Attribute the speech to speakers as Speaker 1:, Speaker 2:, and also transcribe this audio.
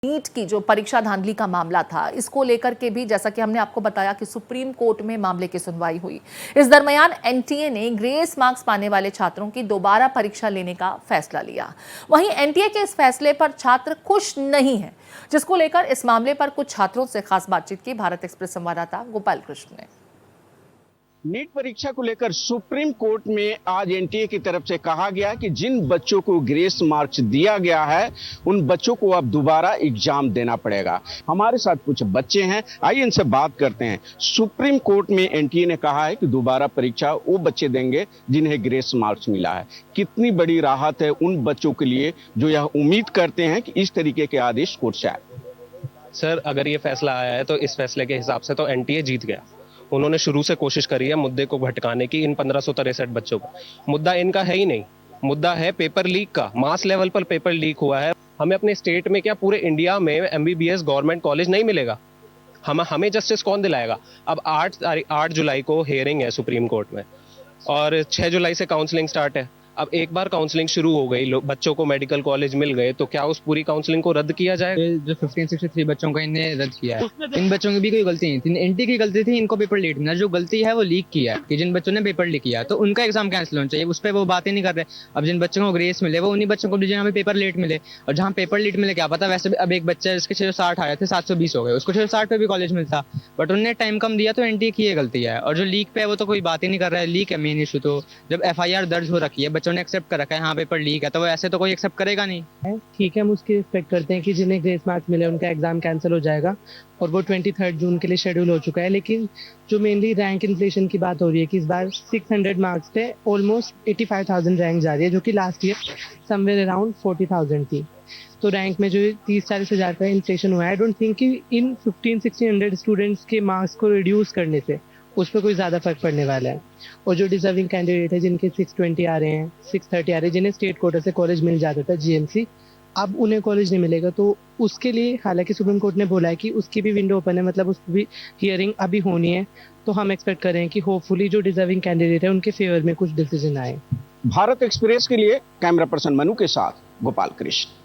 Speaker 1: NEET की जो परीक्षा धांधली का मामला था, इसको लेकर के भी जैसा कि हमने आपको बताया कि सुप्रीम कोर्ट में मामले की सुनवाई हुई। इस दरमियान एनटीए ने ग्रेस मार्क्स पाने वाले छात्रों की दोबारा परीक्षा लेने का फैसला लिया। वहीं एनटीए के इस फैसले पर छात्र खुश नहीं है, जिसको लेकर इस मामले पर कुछ छात्रों से खास बातचीत की भारत एक्सप्रेस संवाददाता गोपाल कृष्ण ने।
Speaker 2: नीट परीक्षा को लेकर सुप्रीम कोर्ट में आज एनटीए की तरफ से कहा गया कि जिन बच्चों को ग्रेस मार्क्स दिया गया है उन बच्चों को अब दोबारा एग्जाम देना पड़ेगा। हमारे साथ कुछ बच्चे हैं, आइए इनसे बात करते हैं। सुप्रीम कोर्ट में एनटीए ने कहा है कि दोबारा परीक्षा वो बच्चे देंगे जिन्हें ग्रेस मार्क्स मिला है। कितनी बड़ी राहत है उन बच्चों के लिए जो यह उम्मीद करते हैं कि इस तरीके के आदेश कोर्ट से आए।
Speaker 3: सर, अगर ये फैसला आया है तो इस फैसले के हिसाब से तो एनटीए जीत गया। उन्होंने शुरू से कोशिश करी है मुद्दे को भटकाने की इन 1563 बच्चों को। मुद्दा इनका है ही नहीं, मुद्दा है पेपर लीक का। मास लेवल पर पेपर लीक हुआ है। हमें अपने स्टेट में क्या पूरे इंडिया में एमबीबीएस गवर्नमेंट कॉलेज नहीं मिलेगा। हमें जस्टिस कौन दिलाएगा? अब 8 जुलाई को हियरिंग है सुप्रीम कोर्ट में और 6 जुलाई से काउंसलिंग स्टार्ट है। अब एक बार काउंसलिंग शुरू हो गई, बच्चों को मेडिकल कॉलेज मिल गए, तो क्या उस पूरी काउंसलिंग को रद्द किया जाएगा?
Speaker 4: जो 1563 बच्चों का इन्हें रद्द किया है, इन बच्चों की भी कोई गलती नहीं थी। एनटी की गलती थी, इनको पेपर लेट मिला। जो गलती है वो लीक किया है कि जिन बच्चों ने पेपर लीक किया तो उनका एग्जाम कैंसिल होना चाहिए। उस पर वो बातें नहीं कर रहे। अब जिन बच्चों को ग्रेस मिले वो उन्हीं बच्चों को जहाँ पे पेपर लेट मिले, और जहाँ पेपर लेट मिले क्या पता। वैसे अब एक बच्चा जिसके 660 आए थे 720 हो गए, उसको 660 पे भी कॉलेज मिलता, बट उन्होंने टाइम कम दिया तो एनटीए की ये गलती है। और जो लीक पे है वो तो कोई बात ही नहीं कर रहा है। लीक है मेन इशू। तो जब एफआईआर दर्ज हो रखी है, बच्चों ने एक्सेप्ट कर रखा है हाँ पेपर लीक है, तो वो ऐसे तो कोई एक्सेप्ट करेगा नहीं।
Speaker 5: ठीक है, हम उसकी रिस्पेक्ट करते हैं कि जिन्हें ग्रेस मार्क्स मिले उनका एग्जाम कैंसिल हो जाएगा और वो 23 जून के लिए शेड्यूल हो चुका है। लेकिन जो मेनली रैंक इन्फ्लेशन की बात हो रही है कि इस बार 600 मार्क्स पे ऑलमोस्ट 85,000 रैंक जा रही है, जो कि लास्ट ईयर समवेयर अराउंड 40,000 थी। तो रैंक में जो 30-40 हज़ार का इन्फ्लेशन हुआ है, आई डोंट थिंक कि इन 1500-1600 स्टूडेंट्स के मार्क्स को रिड्यूस करने से उस पर कोई ज़्यादा फर्क पड़ने वाला है। और जो डिजर्विंग कैंडिडेट है जिनके 620 आ रहे हैं, 630 आ रहे हैं, जिन्हें स्टेट कोटा से कॉलेज मिल जाता था जीएमसी, अब उन्हें कॉलेज नहीं मिलेगा। तो उसके लिए हालांकि सुप्रीम कोर्ट ने बोला है कि उसकी भी विंडो ओपन है, मतलब उस भी हियरिंग अभी होनी है। तो हम एक्सपेक्ट कर रहे हैं कि होपफुली जो डिजर्विंग कैंडिडेट है उनके फेवर में कुछ डिसीजन आए।
Speaker 2: भारत एक्सप्रेस के लिए कैमरा पर्सन मनु के साथ गोपाल कृष्ण।